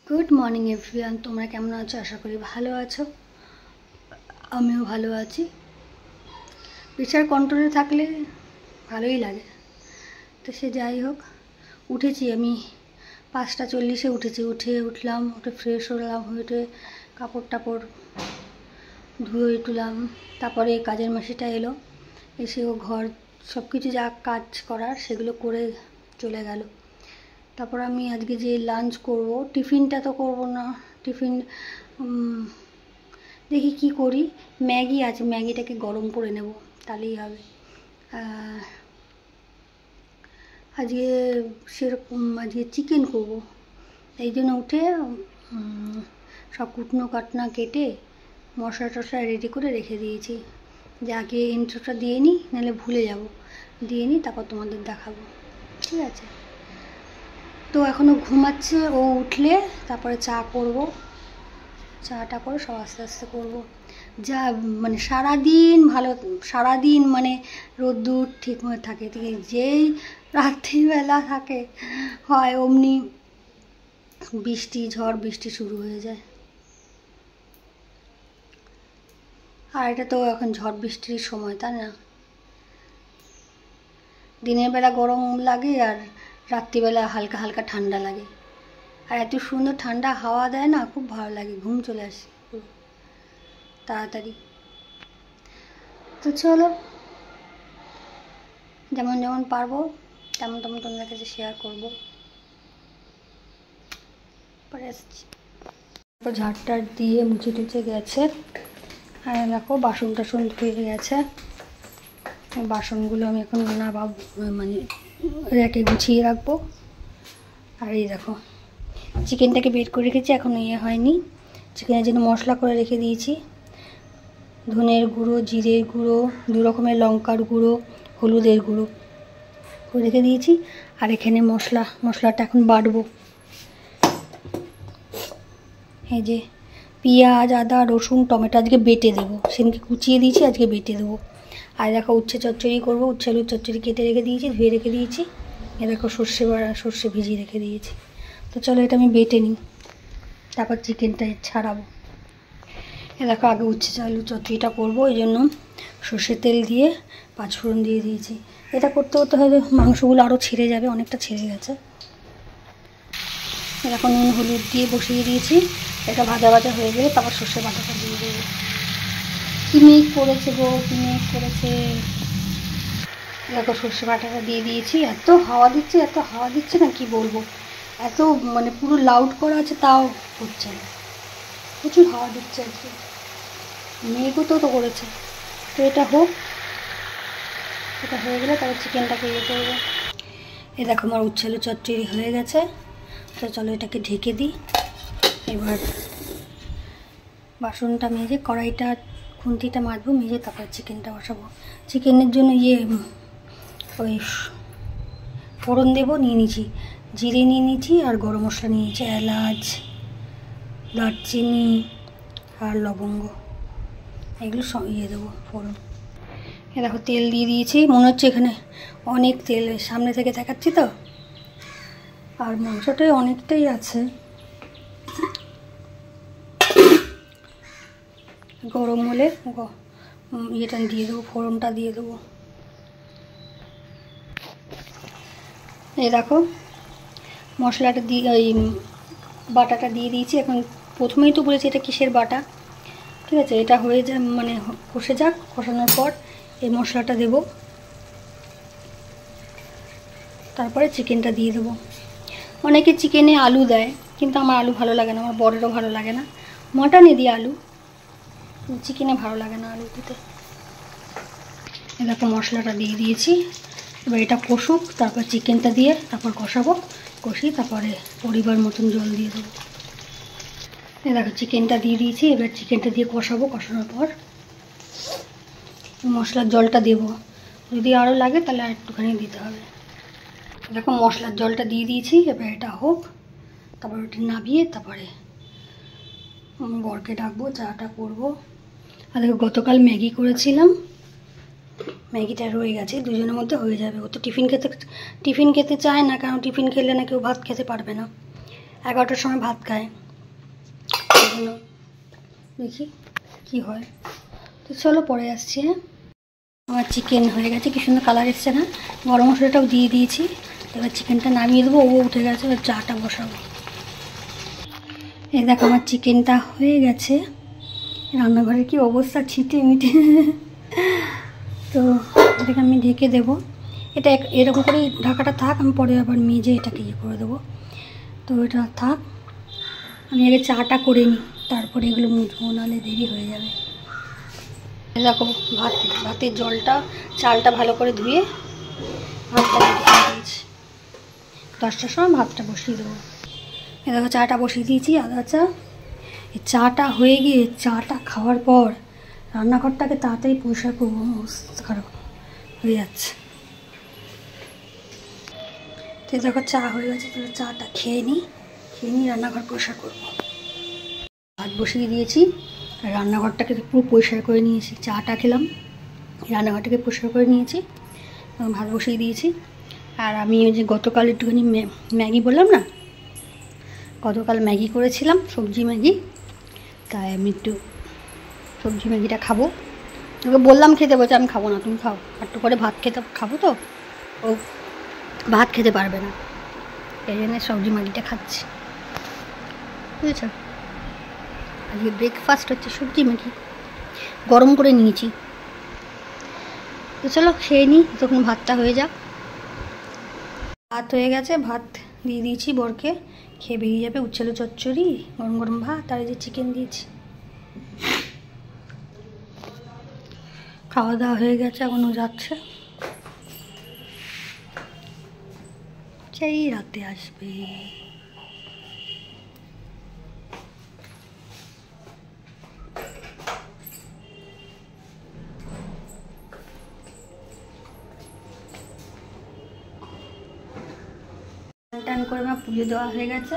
Good morning everyone, তোমরা কেমন আছো? আশা করি ভালো আছো। আমিও ভালো আছি। প্রেশার কন্ট্রোলে থাকলে ভালোই লাগে। তো সে যাই হোক, উঠেছি আমি 5:40 উঠলাম, উঠে ফ্রেশ হলাম, উঠে কাপড় টাপড় ধুয়ে তুলাম। তারপরে কাজের মাসিটা এলো, এসে ও ঘর সব কিছু যা কাজ করার সেগুলো করে চলে গেল। তারপর আমি আজকে যে লাঞ্চ করব, টিফিনটা তো করব না, টিফিন দেখি কি করি। ম্যাগি আছে, ম্যাগিটাকে গরম করে নেব, তাহলেই হবে। আজকে সেরকম আজকে চিকেন করব, এই জন্য উঠে সব কুটনো কাটনা কেটে মশলা টশলা রেডি করে রেখে দিয়েছি। যে আগে ইন্ট্রোটা দিয়ে নিই, নাহলে ভুলে যাব। দিয়ে নিই, তারপর তোমাদের দেখাবো, ঠিক আছে? তো এখনও ঘুমাচ্ছে, ও উঠলে তারপরে চা করব। চাটা করে সব আস্তে আস্তে করবো। যা মানে সারাদিন মানে রোদ্দুর ঠিক মতো থাকে, ঠিক যেই রাত্রিবেলা থাকে হয় অমনি ঝড় বৃষ্টি শুরু হয়ে যায়। আর এটা তো এখন ঝড় বৃষ্টির সময়, তাই না? দিনের বেলা গরম লাগে আর রাত্রিবেলা হালকা হালকা ঠান্ডা লাগে। আর এত সুন্দর ঠান্ডা হাওয়া দেয় না, খুব ভালো লাগে, ঘুম চলে আসে পুরো তাড়াতাড়ি। তো চলো, যেমন যেমন পারবো তেমন তেমন তোমাদের কাছে শেয়ার করবো। পরে আসছি। তারপর ঝাড়টা দিয়ে মুছে টুছে গেছে, আর দেখো বাসন টাসন ধুয়ে গেছে। বাসনগুলো আমি এখন মানে রেখে গুছিয়ে রাখবো। আর এই দেখো চিকেনটাকে বের করে রেখেছি, এখন হয়নি। চিকেনের জন্য মশলা করে রেখে দিয়েছি, ধনের গুঁড়ো, জিরের গুঁড়ো, 2 রকমের লঙ্কার গুঁড়ো, হলুদের গুঁড়ো করে রেখে দিয়েছি। আর এখানে মশলাটা এখন বাটবো। এই যে পেঁয়াজ, আদা, রসুন, টমেটো আজকে বেটে দেবো, সেদিনকে কুচিয়ে দিয়েছি, আজকে বেটে দেবো। আর দেখো উচ্ছে চচ্চড়ি করবো, উচ্ছে আলুর চচ্চড়ি কেটে রেখে দিয়েছি, ধুয়ে রেখে দিয়েছি। এ দেখো সর্ষে ভিজিয়ে রেখে দিয়েছি। তো চলো এটা আমি বেটে নিই, তারপর চিকেনটা ছাড়াবো। এ দেখো আগে উচ্ছে আলুর চচ্চড়িটা করবো, এই জন্য সর্ষের তেল দিয়ে 5 ফোড়ন দিয়ে দিয়েছি। এটা করতে করতে হয়তো মাংসগুলো আরও ছেড়ে যাবে, অনেকটা ছেড়ে গেছে। এখন নুন হলুদ দিয়ে বসিয়ে দিয়েছি, এটা ভাজা ভাজা হয়ে গেলে তারপর সর্ষে বাটাটা দিয়ে দেবো। কি মেঘ পড়েছে গো, কি মেঘ পড়েছে। দেখো সর্ষে বাটাটা দিয়ে দিয়েছি। এত হাওয়া দিচ্ছে না, কি বলবো। এত মানে পুরো লাউড করা আছে, তাও হচ্ছে না, প্রচুর হাওয়া দিচ্ছে আজকে। মেঘও তো করেছে। তো এটা হোক, এটা হয়ে গেলে তারপর চিকেনটাকে ইয়ে করবো। এই দেখো আমার উচ্ছে আলু চচ্চড়ি হয়ে গেছে। তো চলো এটাকে ঢেকে দিই। এবার বাসনটা মেজে কড়াইটা খুন্তিটা মাজবো, মেজে তারপর চিকেনটা বসাবো। চিকেনের জন্য ওই ফোড়ন দেবো, নিয়ে নিয়েছি জিরে, নিয়ে নিয়েছি আর গরম মশলা নিয়ে নিয়েছি, এলাচ, দারচিনি আর লবঙ্গ, এগুলো সব দেবো ফোড়ন। এ দেখো তেল দিয়ে দিয়েছি, মনে হচ্ছে এখানে অনেক তেল, সামনে থেকে দেখাচ্ছি তো। আর মাংসটাই অনেকটাই আছে। গরম হলে ইয়েটা দিয়ে দেবো, ফোড়নটা দিয়ে দেবো। এই দেখো মশলাটা দিয়ে ওই বাটাটা দিয়ে দিয়েছি। এখন প্রথমেই তো বলেছি এটা কিসের বাটা, ঠিক আছে? এটা হয়ে যায় মানে কষে যাক, কষানোর পর এই মশলাটা দেব, তারপরে চিকেনটা দিয়ে দেবো। অনেকে চিকেনে আলু দেয়, কিন্তু আমার আলু ভালো লাগে না, আমার বরেরও ভালো লাগে না। মাটনে দিয়ে আলু, চিকেনে ভালো লাগে না আলু দিতে। এরকম মশলাটা দিয়ে দিয়েছি, এবার এটা কষুক, তারপর চিকেনটা দিয়ে তারপর কষাবো। কষি তারপরে পরিবার মতন জল দিয়ে দেবো। দেখো চিকেনটা দিয়ে দিয়েছি, এবার চিকেনটা দিয়ে কষাবো। কষানোর পর মশলার জলটা দেবো, যদি আরও লাগে তাহলে আর একটুখানি দিতে হবে। দেখো মশলার জলটা দিয়ে দিয়েছি, এবার এটা হোক, তারপর ওটা নামিয়ে তারপরে বরকে ডাকবো, চাটা করবো। আর দেখো গতকাল ম্যাগি করেছিলাম, ম্যাগিটা রয়ে গেছে, দুজনের মধ্যে হয়ে যাবে। ও তো টিফিন খেতে চায় না, কারণ টিফিন খেলে না কেউ ভাত খেতে পারবে না। 11টার সময় ভাত খায়, এই জন্য দেখি কী হয়। তো চলো পরে আসছি। হ্যাঁ, আমার চিকেন হয়ে গেছে, কি সুন্দর কালার এসছে না। গরম মশলাটাও দিয়ে দিয়েছি। এবার চিকেনটা নামিয়ে দেবো, ও উঠে গেছে, এবার চাটা বসাবো। এই দেখো আমার চিকেনটা হয়ে গেছে। রান্নাঘরের কি অবস্থা, ছিটে মিটে। তো এটাকে আমি ঢেকে দেবো। এটা এরকম করে ঢাকাটা থাক, আমি পরে আবার মেজে এটাকে ইয়ে করে দেবো। তো এটা থাক, আমি আগে চাটা করে নিই, তারপরে এগুলো মুছবো, নাহলে দেরি হয়ে যাবে। দেখো ভাতের জলটা, চালটা ভালো করে ধুয়ে ভাতটা দিয়েছি। 10টার সময় ভাতটা বসিয়ে দেবো। এ দেখো চাটা বসিয়ে দিয়েছি, আদা চা। এই চাটা হয়ে গিয়ে চাটা খাওয়ার পর রান্নাঘরটাকে তাড়াতাড়ি পরিষ্কার করবো, অবস্থা খারাপ হয়ে যাচ্ছে। তো দেখো চা হয়ে গেছে, তো চাটা খেয়ে নিই, রান্নাঘর পরিষ্কার করবো। ভাত বসিয়ে দিয়েছি, রান্নাঘরটাকে পুরো পরিষ্কার করে নিয়েছি। চাটা খেলাম, রান্নাঘরটাকে পরিষ্কার করে নিয়েছি, ভাত বসিয়ে দিয়েছি। আর আমি ওই যে গতকাল একটুখানি ম্যাগি বললাম না, গতকাল ম্যাগি করেছিলাম, সবজি ম্যাগি। তাই আমি একটু সবজি ম্যাগিটা খাবো। তোকে বললাম খেতে, বলছে আমি খাবো না, তুমি খাও। একটু করে ভাত খাবো, তো ও ভাত খেতে পারবে না, এই জন্য সবজি ম্যাগিটা খাচ্ছি, বুঝেছ। আজকে ব্রেকফাস্ট হচ্ছে সবজি ম্যাগি, গরম করে নিয়েছি। তো চলো খেয়ে নিই, তখন ভাতটা হয়ে যাক। ভাত হয়ে গেছে, ভাত দিয়ে দিয়েছি বরকে, খেয়ে বেরিয়ে যাবে। উচ্ছেলো চচ্চড়ি, গরম গরম ভাত, আর এই যে চিকেন দিয়েছি। খাওয়া দাওয়া হয়ে গেছে, এখনও যাচ্ছে, সেই রাতে আসবে। টান করে আমার পুজো দেওয়া হয়ে গেছে।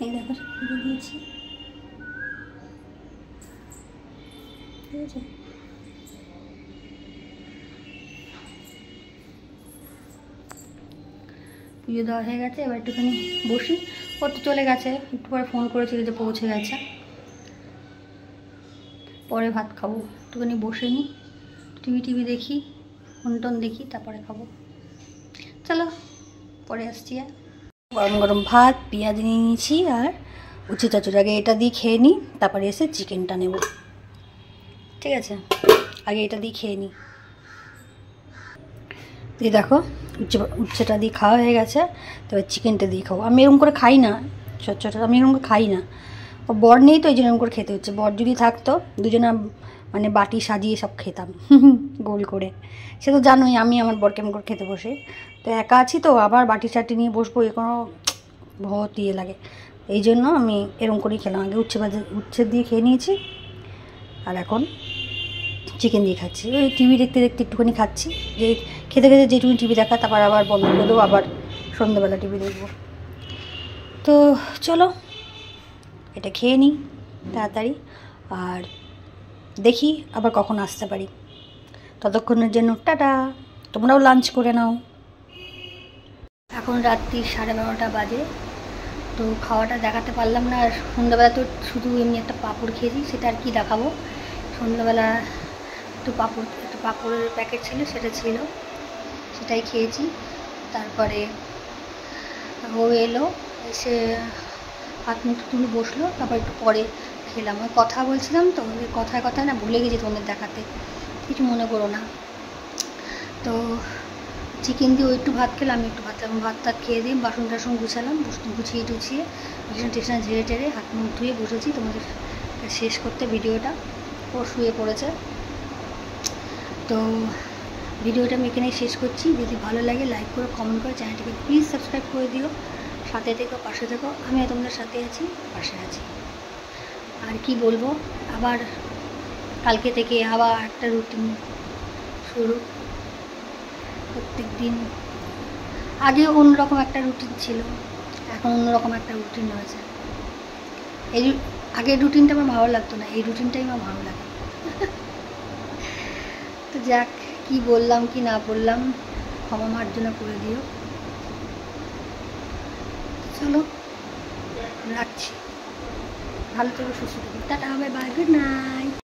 এই দেখো পুজো দিয়েছি, ঠিক আছে। পুজো দেওয়া হয়ে গেছে, এবার একটুখানি বসি। ও তো চলে গেছে, একটু পরে ফোন করেছিল যে পৌঁছে গেছে। পরে ভাত খাবো, একটুখানি বসে নিই, টিভি দেখি, ফোন টোন দেখি, তারপরে খাবো। চলো পরে আসছি। গরম গরম ভাত, পেঁয়াজ নিয়ে নিয়েছি, আর উচ্ছে চচ্চড়ি। আগে এটা দিয়ে খেয়ে নিই, তারপরে এসে চিকেনটা নেব, ঠিক আছে। আগে এটা দিয়ে খেয়ে নিই। এই দেখো উচ্ছেটা দিয়ে খাওয়া হয়ে গেছে, তবে চিকেনটা দিয়ে খাবো। আমি এরকম করে খাই না চচ্চড়িটা, আমি এরকম করে খাই না। ও বর নেই তো, এই জন্য এরকম করে খেতে হচ্ছে। বর যদি থাকতো, দুজনে মানে বাটি সাজিয়ে সব খেতাম গোল করে। সে তো জানোই আমি আমার বর কেমন করে খেতে বসে। তো একা আছি তো, আবার বাটি সাটি নিয়ে বসবো, এ কোনো বহুত ইয়ে লাগে। এই জন্য আমি এরকম করেই খেলাম। আগে উচ্ছে দিয়ে খেয়ে নিয়েছি, আর এখন চিকেন দিয়ে খাচ্ছি। ওই টিভি দেখতে দেখতে একটুখানি খাচ্ছি, যে খেতে খেতে যেটুকুনি টিভি দেখা, তারপর আবার বন্ধ করে দেবো, আবার সন্ধ্যাবেলা টিভি দেখবো। তো চলো এটা খেয়ে নিই তাড়াতাড়ি, আর দেখি আবার কখন আসতে পারি। ততক্ষণের জন্য টাটা, তোমরাও লাঞ্চ করে নাও। এখন রাত্রি 12:30 বাজে। তো খাওয়াটা দেখাতে পারলাম না, আর সন্ধ্যাবেলা তো শুধু এমনি একটা পাঁপড় খেয়েছি, সেটা আর কি দেখাবো। সন্ধ্যাবেলা একটা পাঁপড়ের প্যাকেট ছিল, সেটা ছিল, সেটাই খেয়েছি। তারপরে ও এলো, এসে হাত মুখ তুলে বসলো, তারপর একটু পরে খেলাম। ওই কথা বলছিলাম তো, ওই কথায় না ভুলে গেছি তোমাদের দেখাতে, কিছু মনে করো না। তো চিকেন দিয়ে ওই একটু ভাত খেলাম, আমি একটু ভাত টাত খেয়ে দিয়ে বাসন টাসন গুছালাম, গুছিয়ে টুছিয়ে টেশন ঝেড়ে টেরে হাত মুখ ধুয়ে বসেছি তোমাদের শেষ করতে ভিডিওটা। ও শুয়ে পড়েছে। তো ভিডিওটা আমি এখানেই শেষ করছি। যদি ভালো লাগে লাইক করো, কমেন্ট করো, চ্যানেলটিকে প্লিজ সাবস্ক্রাইব করে দিও। সাথে থেকো, পাশে থেকো, আমি তোমাদের সাথে আছি, পাশে আছি। আর কি বলবো, আবার কালকে থেকে আবার একটা রুটিন শুরু। প্রত্যেক দিন আগে অন্যরকম একটা রুটিন ছিল, এখন অন্যরকম একটা রুটিন হয়েছে। এই আগের রুটিনটা আমার ভালো লাগতো না, এই রুটিনটাই আমার ভালো লাগে। তো যাক, কি বললাম কি না বললাম ক্ষমা মার্জনা করে দিও। চলো রাখছি। ভালো থেকো, সুস্থ থেকো, tata, bye bye, good night.